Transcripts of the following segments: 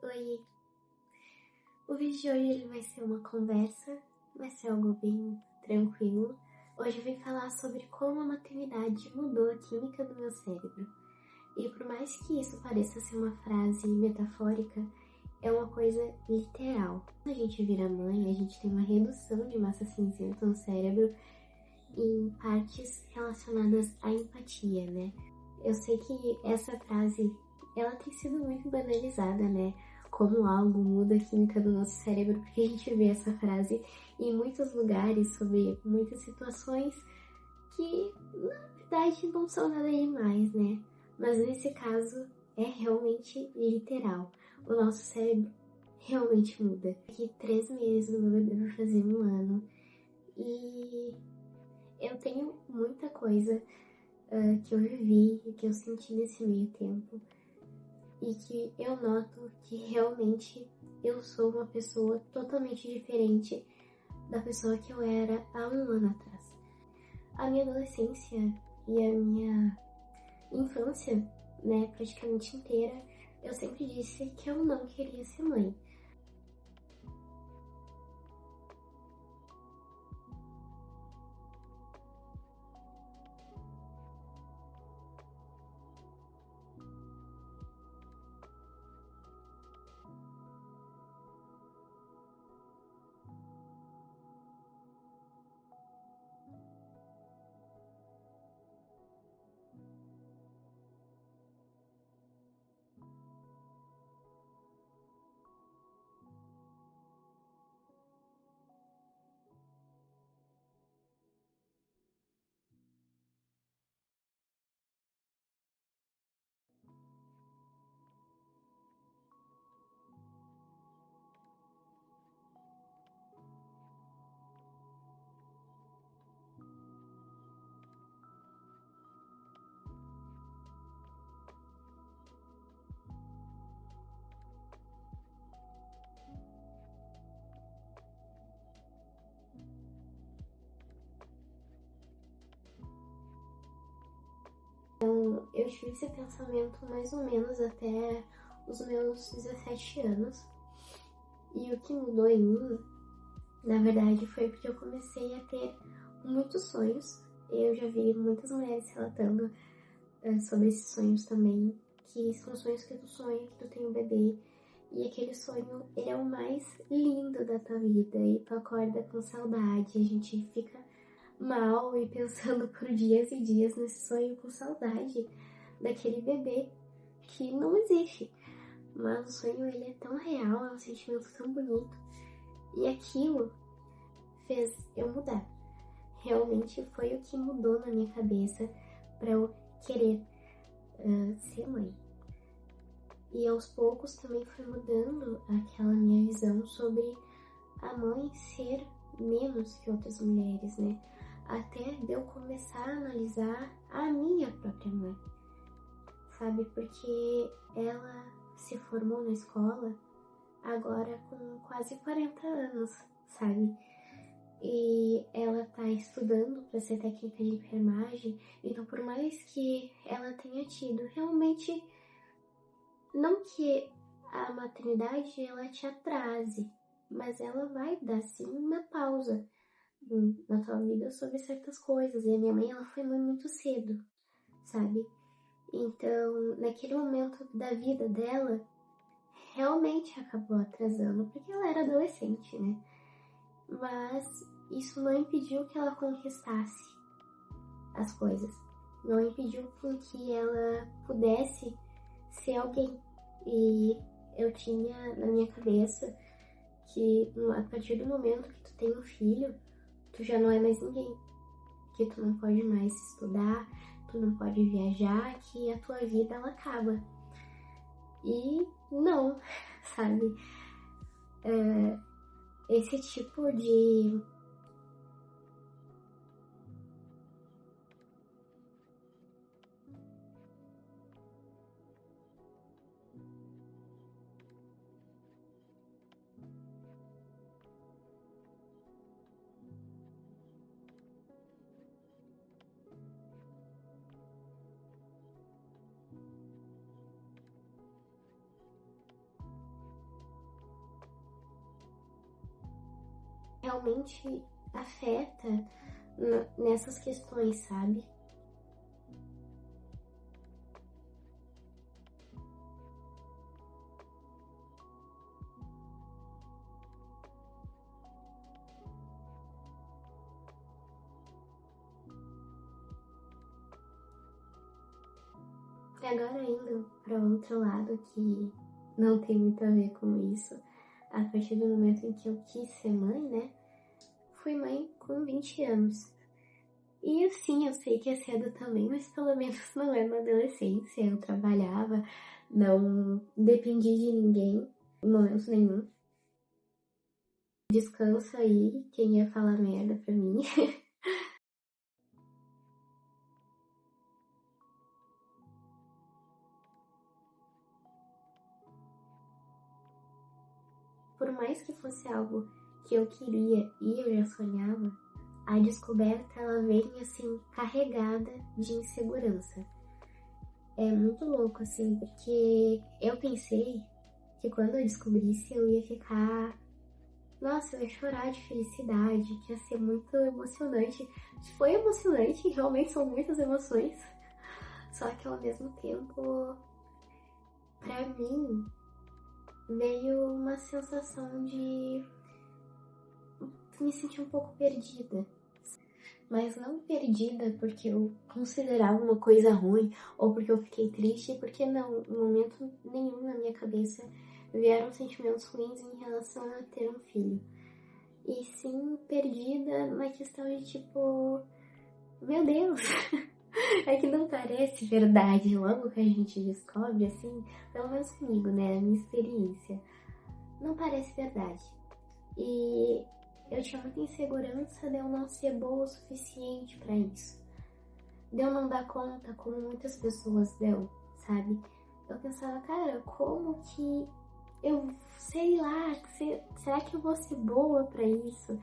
Oi, o vídeo de hoje ele vai ser uma conversa, vai ser algo bem tranquilo. Hoje eu vim falar sobre como a maternidade mudou a química do meu cérebro. E por mais que isso pareça ser uma frase metafórica, é uma coisa literal. Quando a gente vira mãe, a gente tem uma redução de massa cinzenta no cérebro em partes relacionadas à empatia, né? Eu sei que essa frase, ela tem sido muito banalizada, né? Como algo muda a química do nosso cérebro, porque a gente vê essa frase em muitos lugares, sobre muitas situações que, na verdade, não são nada demais, né? Mas nesse caso, é realmente literal. O nosso cérebro realmente muda. Daqui 3 meses, o meu bebê vai fazer 1 ano. E eu tenho muita coisa que eu vivi e que eu senti nesse meio tempo e que eu noto que realmente eu sou uma pessoa totalmente diferente da pessoa que eu era há 1 ano atrás. A minha adolescência e a minha infância, né, praticamente inteira, eu sempre disse que eu não queria ser mãe. Então, eu tive esse pensamento mais ou menos até os meus 17 anos. E o que mudou em mim, na verdade, foi porque eu comecei a ter muitos sonhos. Eu já vi muitas mulheres relatando sobre esses sonhos também, que são sonhos que tu sonha, que tu tem um bebê. E aquele sonho, ele é o mais lindo da tua vida. E tu acorda com saudade, a gente fica mal e pensando por dias e dias nesse sonho com saudade daquele bebê que não existe. Mas o sonho, ele é tão real, é um sentimento tão bonito. E aquilo fez eu mudar. Realmente foi o que mudou na minha cabeça para eu querer ser mãe. E aos poucos também foi mudando aquela minha visão sobre a mãe ser menos que outras mulheres, né? Até de eu começar a analisar a minha própria mãe, sabe? Porque ela se formou na escola agora com quase 40 anos, sabe? E ela tá estudando para ser técnica de enfermagem, então por mais que ela tenha tido realmente, não que a maternidade ela te atrase, mas ela vai dar sim uma pausa na tua vida sobre certas coisas. E a minha mãe, ela foi mãe muito cedo, sabe? Então, naquele momento da vida dela, realmente acabou atrasando, porque ela era adolescente, né? Mas isso não impediu que ela conquistasse as coisas. Não impediu com que ela pudesse ser alguém. E eu tinha na minha cabeça que a partir do momento que tu tem um filho, tu já não é mais ninguém. Que tu não pode mais estudar, tu não pode viajar, que a tua vida ela acaba. E não, sabe? Esse tipo de realmente afeta nessas questões, sabe? E agora indo para outro lado que não tem muito a ver com isso, a partir do momento em que eu quis ser mãe, né? Fui mãe com 20 anos. E sim, eu sei que é cedo também, mas pelo menos não é na adolescência. Eu trabalhava, não dependi de ninguém em momento nenhum. Descansa aí, quem ia falar merda pra mim. Por mais que fosse algo que eu queria e eu já sonhava, a descoberta ela vem assim carregada de insegurança. É muito louco assim, porque eu pensei que quando eu descobrisse eu ia ficar, nossa, eu ia chorar de felicidade, que ia ser muito emocionante. Foi emocionante, realmente são muitas emoções. Só que ao mesmo tempo, pra mim, veio uma sensação de me sentir um pouco perdida. Mas não perdida porque eu considerava uma coisa ruim ou porque eu fiquei triste, porque não, em momento nenhum na minha cabeça vieram sentimentos ruins em relação a ter um filho. E sim perdida na questão de tipo, meu Deus, é que não parece verdade logo que a gente descobre, assim, pelo menos comigo, né, a minha experiência, não parece verdade. E eu tinha muita insegurança de eu não ser boa o suficiente pra isso. De eu não dar conta como muitas pessoas dão, sabe? Eu pensava, cara, como que eu sei lá, será que eu vou ser boa pra isso?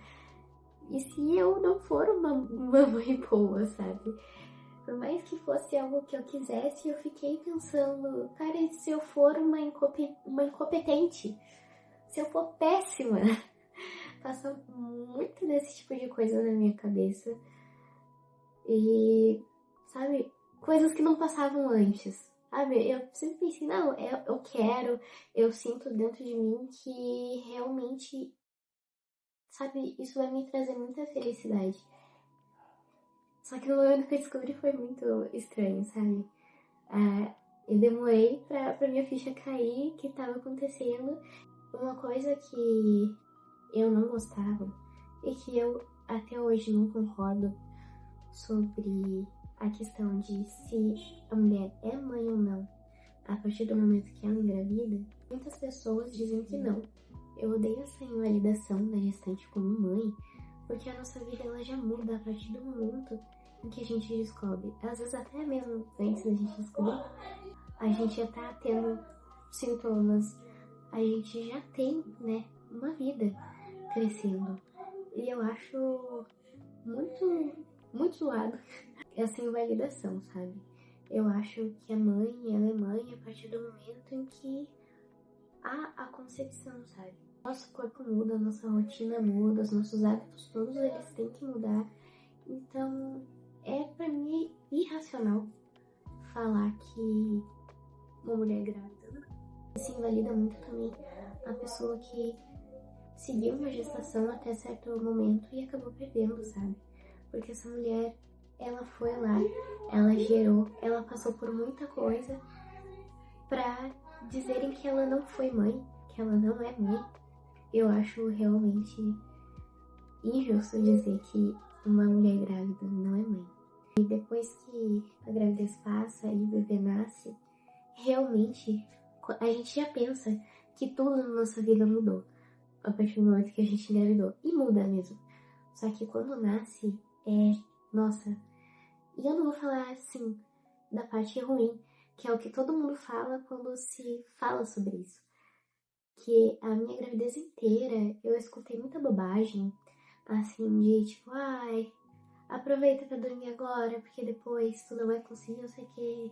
E se eu não for uma mãe boa, sabe? Por mais que fosse algo que eu quisesse, eu fiquei pensando, cara, e se eu for uma incompetente? Se eu for péssima? Passa muito desse tipo de coisa na minha cabeça. E, sabe, coisas que não passavam antes. Sabe, eu sempre pensei, não, eu quero, eu sinto dentro de mim que realmente, sabe, isso vai me trazer muita felicidade. Só que no momento que eu descobri foi muito estranho, sabe? Eu demorei pra minha ficha cair que tava acontecendo. Uma coisa que eu não gostava e que eu até hoje não concordo sobre a questão de se a mulher é mãe ou não a partir do momento que ela engravida, muitas pessoas dizem que não. Eu odeio essa invalidação da gestante como mãe, porque a nossa vida ela já muda a partir do momento em que a gente descobre. Às vezes até mesmo antes da gente descobrir, a gente já tá tendo sintomas, a gente já tem, né, uma vida crescendo. E eu acho muito, muito zoado essa invalidação, sabe? Eu acho que a mãe, ela é mãe a partir do momento em que há a concepção, sabe? Nosso corpo muda, nossa rotina muda, os nossos hábitos, todos eles têm que mudar. Então, é pra mim irracional falar que uma mulher grávida se invalida muito também a pessoa que seguiu uma gestação até certo momento e acabou perdendo, sabe? Porque essa mulher, ela foi lá, ela gerou, ela passou por muita coisa pra dizerem que ela não foi mãe, que ela não é mãe. Eu acho realmente injusto dizer que uma mulher grávida não é mãe. E depois que a gravidez passa e o bebê nasce, realmente a gente já pensa que tudo na nossa vida mudou a partir do momento que a gente engravidou. E muda mesmo. Só que quando nasce, nossa. E eu não vou falar assim da parte ruim, que é o que todo mundo fala quando se fala sobre isso. Que a minha gravidez inteira eu escutei muita bobagem, assim, de tipo, ai, aproveita pra dormir agora, porque depois tu não vai conseguir, não sei o quê.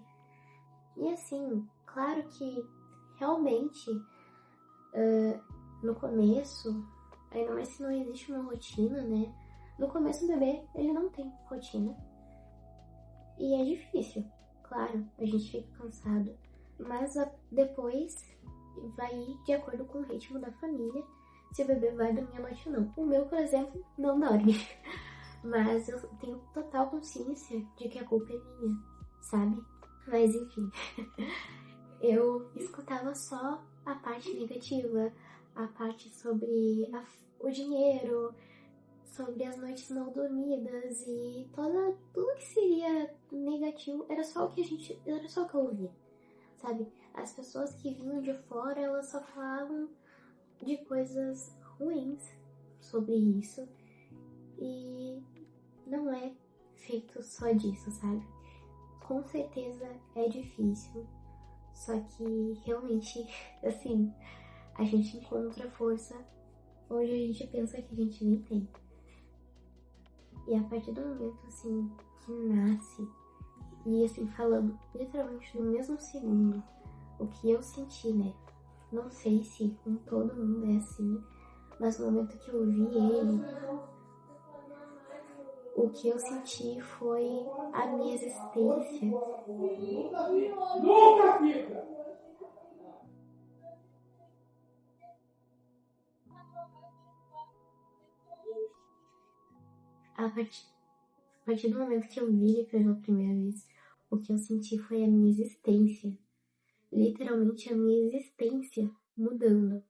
E assim, claro que realmente no começo Ainda mais se não existe uma rotina, né? No começo, o bebê, ele não tem rotina. E é difícil, claro, a gente fica cansado. Mas depois vai ir de acordo com o ritmo da família, se o bebê vai dormir à noite ou não. O meu, por exemplo, não dorme. Mas eu tenho total consciência de que a culpa é minha, sabe? Mas enfim, eu escutava só a parte negativa, a parte sobre o dinheiro, sobre as noites não dormidas e tudo que seria negativo era só o que era só o que eu ouvia, sabe? As pessoas que vinham de fora, elas só falavam de coisas ruins sobre isso e não é feito só disso, sabe? Com certeza é difícil, só que realmente, assim, a gente encontra força onde a gente pensa que a gente nem tem. E a partir do momento, assim, que nasce, e assim, falando literalmente no mesmo segundo, o que eu senti, né? Não sei se com todo mundo é assim, mas no momento que eu vi ele, o que eu senti foi a minha existência. Nunca fica! A partir do momento que eu vi ele pela primeira vez, o que eu senti foi a minha existência. Literalmente a minha existência mudando.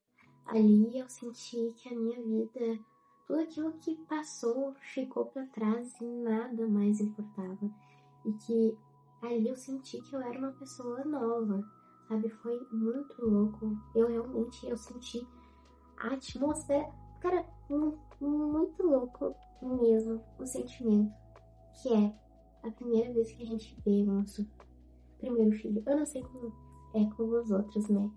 Ali eu senti que a minha vida, tudo aquilo que passou ficou para trás e nada mais importava. E que ali eu senti que eu era uma pessoa nova, sabe? Foi muito louco. Eu senti a atmosfera, cara, muito louco mesmo o sentimento, que é a primeira vez que a gente vê o nosso primeiro filho. Eu não sei como é com os outros, né?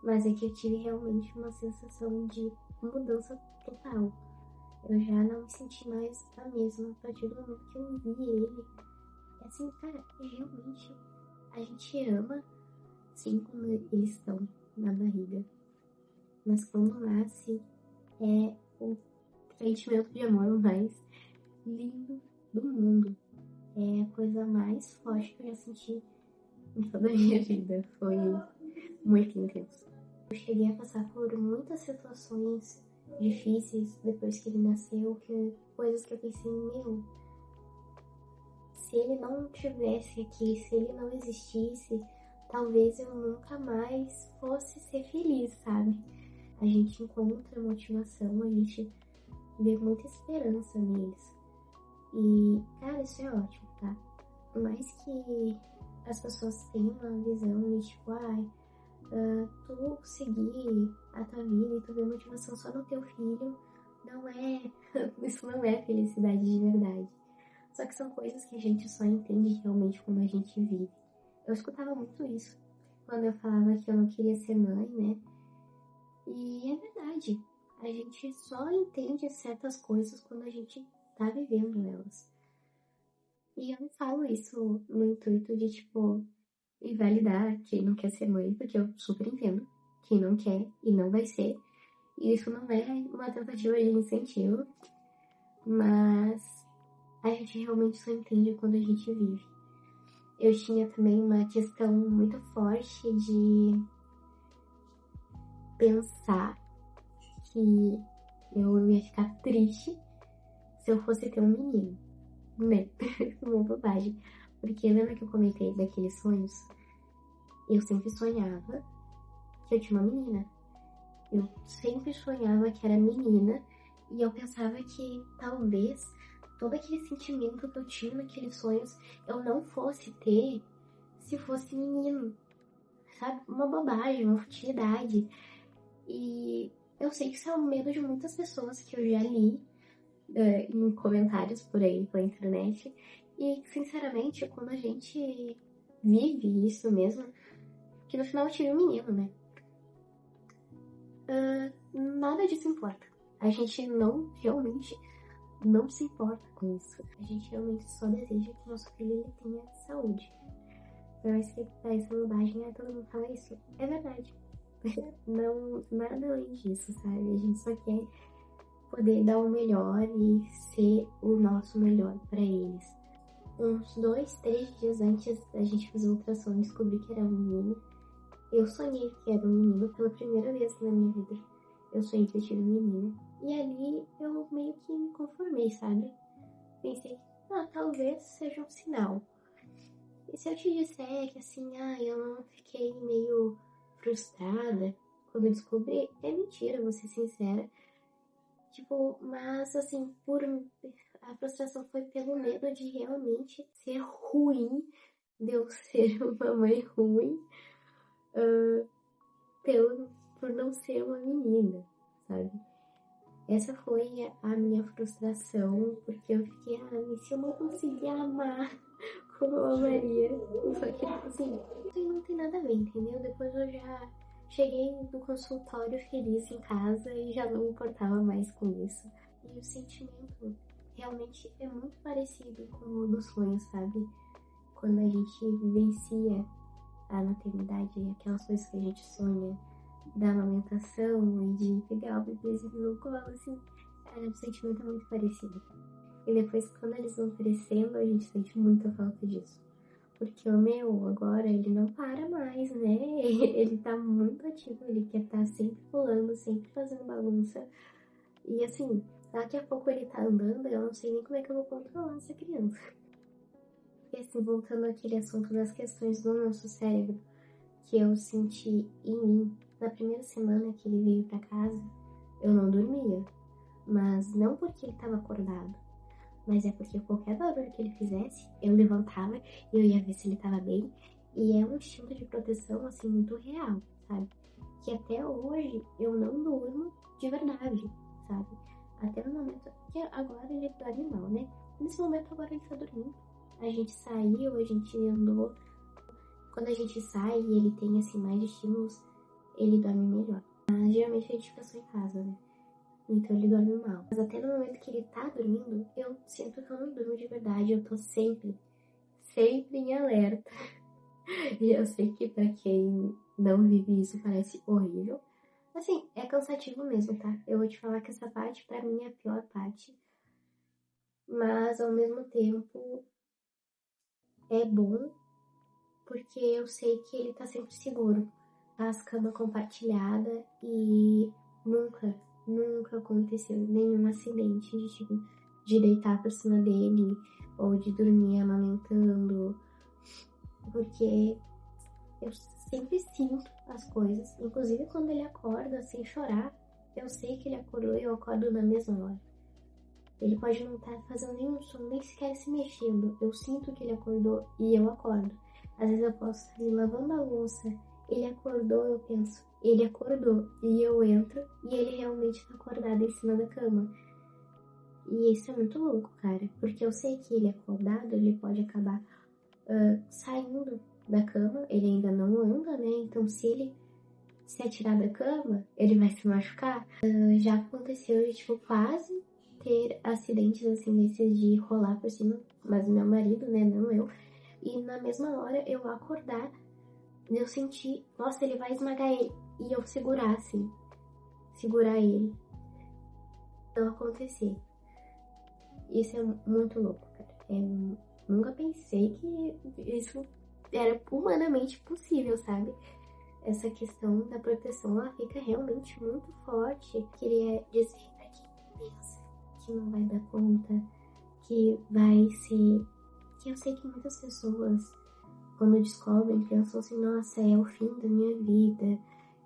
Mas é que eu tive realmente uma sensação de mudança total. Eu já não me senti mais a mesma a partir do momento que eu vi ele. É assim, cara, realmente a gente ama, sim, quando eles estão na barriga. Mas quando nasce, é o sentimento de amor mais lindo do mundo. É a coisa mais forte que eu já senti em toda a minha vida. Foi muito intenso. Eu cheguei a passar por muitas situações difíceis depois que ele nasceu, coisas que eu pensei, meu, se ele não tivesse aqui, se ele não existisse, talvez eu nunca mais fosse ser feliz, sabe? A gente encontra motivação, a gente vê muita esperança neles. E, cara, isso é ótimo, tá? Por mais que as pessoas tenham uma visão de tipo, tu seguir a tua vida e tu ver motivação só no teu filho, não é. Isso não é felicidade de verdade. Só que são coisas que a gente só entende realmente quando a gente vive. Eu escutava muito isso quando eu falava que eu não queria ser mãe, né? E é verdade. A gente só entende certas coisas quando a gente tá vivendo elas. E eu não falo isso no intuito de, tipo, invalidar quem não quer ser mãe, porque eu super entendo quem não quer e não vai ser. E isso não é uma tentativa de incentivo, mas a gente realmente só entende quando a gente vive. Eu tinha também uma questão muito forte de pensar que eu ia ficar triste se eu fosse ter um menino, né? Uma bobagem. Porque lembra que eu comentei daqueles sonhos? Eu sempre sonhava que eu tinha uma menina. Eu sempre sonhava que era menina e eu pensava que talvez todo aquele sentimento que eu tinha naqueles sonhos eu não fosse ter se fosse menino, sabe? Uma bobagem, uma futilidade. E eu sei que isso é o medo de muitas pessoas que eu já li em comentários por aí pela internet. E, sinceramente, quando a gente vive isso mesmo, que no final eu tive um menino, né? Nada disso importa. A gente realmente não se importa com isso. A gente realmente só deseja que o nosso filho ele tenha saúde. Por mais que parece bobagem, todo mundo fala isso. É verdade. Não, nada além disso, sabe? A gente só quer poder dar o melhor e ser o nosso melhor para eles. Uns 2, 3 dias antes da gente fazer o ultrassom e descobrir que era um menino, eu sonhei que era um menino pela primeira vez na minha vida. Eu sonhei que eu tive um menino. E ali eu meio que me conformei, sabe? Pensei, talvez seja um sinal. E se eu te disser que assim, eu não fiquei meio frustrada quando eu descobri, é mentira, vou ser sincera. Tipo, mas assim, a frustração foi pelo medo de realmente ser ruim, de eu ser uma mãe ruim, por não ser uma menina, sabe? Essa foi a minha frustração, porque eu fiquei, e se eu não conseguir amar como eu amaria? Só que, assim, não tem nada a ver, entendeu? Depois eu já cheguei do consultório feliz em casa e já não me importava mais com isso. E o sentimento realmente é muito parecido com o do sonho, sabe? Quando a gente vivencia a maternidade, aquelas coisas que a gente sonha, da amamentação e de pegar o bebezinho no colo, assim, o sentimento é muito parecido. E depois, quando eles vão crescendo, a gente sente muita falta disso. Porque o meu, agora, ele não para mais, né? Ele tá muito ativo, ele quer estar sempre pulando, sempre fazendo bagunça. E assim, daqui a pouco ele tá andando, eu não sei nem como é que eu vou controlar essa criança. E assim, voltando àquele assunto das questões do nosso cérebro, que eu senti em mim, na primeira semana que ele veio pra casa, eu não dormia. Mas não porque ele estava acordado, mas é porque qualquer barulho que ele fizesse, eu levantava e eu ia ver se ele estava bem. E é um instinto de proteção, assim, muito real, sabe? Que até hoje eu não durmo de verdade, sabe? Até no momento que agora ele dorme mal, né? Nesse momento agora ele tá dormindo. A gente saiu, a gente andou. Quando a gente sai e ele tem, assim, mais estímulos, ele dorme melhor. Mas geralmente a gente fica só em casa, né? Então ele dorme mal. Mas até no momento que ele tá dormindo, eu sinto que eu não durmo de verdade. Eu tô sempre em alerta. E eu sei que pra quem não vive isso parece horrível. Assim, é cansativo mesmo, tá? Eu vou te falar que essa parte pra mim é a pior parte. Mas ao mesmo tempo é bom porque eu sei que ele tá sempre seguro. Faz cama compartilhada e nunca aconteceu nenhum acidente de, tipo, de deitar por cima dele ou de dormir amamentando, porque eu sempre sinto as coisas, inclusive quando ele acorda sem chorar, eu sei que ele acordou e eu acordo na mesma hora. Ele pode não estar fazendo nenhum som, nem sequer se mexendo, eu sinto que ele acordou e eu acordo. Às vezes eu posso estar ali lavando a louça, ele acordou, eu penso, ele acordou, e eu entro e ele realmente tá acordado em cima da cama. E isso é muito louco, cara, porque eu sei que ele acordado, ele pode acabar saindo da cama, ele ainda não anda, né? Então se ele se atirar da cama, ele vai se machucar. Já aconteceu de, tipo, quase ter acidentes assim desses de rolar por cima, mas meu marido, né, não eu. E na mesma hora eu acordar, eu senti, nossa, ele vai esmagar ele. E eu segurar, assim, segurar ele. Não acontecer. Isso é muito louco, cara. Nunca pensei que isso era humanamente possível, sabe? Essa questão da proteção, ela fica realmente muito forte. Queria dizer pra quem pensa que não vai dar conta, que vai ser... Que eu sei que muitas pessoas, quando descobrem, pensam assim, nossa, é o fim da minha vida,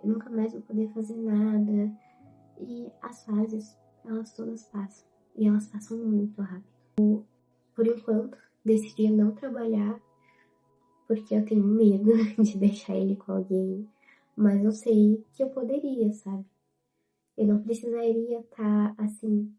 eu nunca mais vou poder fazer nada. E as fases, elas todas passam. E elas passam muito rápido. Por enquanto, decidi não trabalhar, porque eu tenho medo de deixar ele com alguém. Mas eu sei que eu poderia, sabe? Eu não precisaria estar, assim,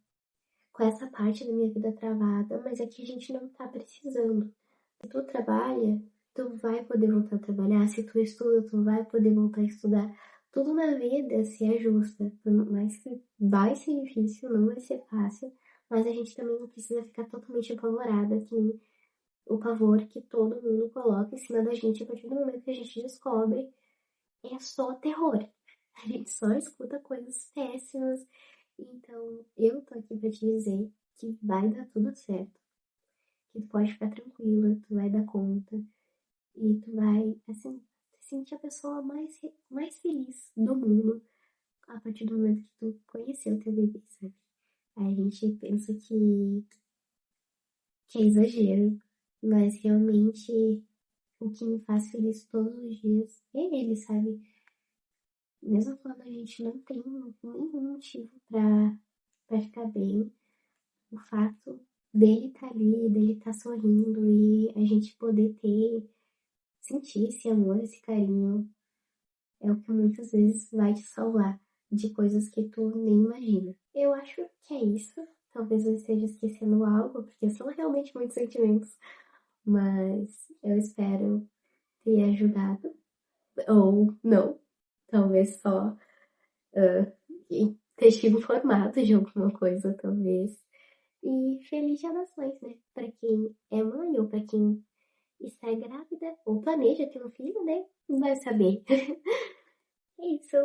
com essa parte da minha vida travada, mas é que a gente não tá precisando. Se tu trabalha, tu vai poder voltar a trabalhar. Se tu estuda, tu vai poder voltar a estudar. Tudo na vida se ajusta. Por mais que vai ser difícil, não vai ser fácil, mas a gente também não precisa ficar totalmente apavorada, que nem o pavor que todo mundo coloca em cima da gente a partir do momento que a gente descobre. É só terror. A gente só escuta coisas péssimas Então, eu tô aqui pra te dizer que vai dar tudo certo, que tu pode ficar tranquila, tu vai dar conta e tu vai, assim, se sentir a pessoa mais feliz do mundo a partir do momento que tu conheceu teu bebê, sabe? Aí a gente pensa que é exagero, mas realmente o que me faz feliz todos os dias é ele, sabe? Mesmo quando a gente não tem nenhum motivo pra ficar bem, o fato dele estar ali, dele estar sorrindo e a gente poder sentir esse amor, esse carinho, é o que muitas vezes vai te salvar de coisas que tu nem imagina. Eu acho que é isso. Talvez eu esteja esquecendo algo, porque são realmente muitos sentimentos, mas eu espero ter ajudado, ou não, talvez só ter te informado de alguma coisa, talvez. E feliz Dia das Mães, né? Pra quem é mãe ou pra quem está grávida ou planeja ter um filho, né? Vai saber. É isso.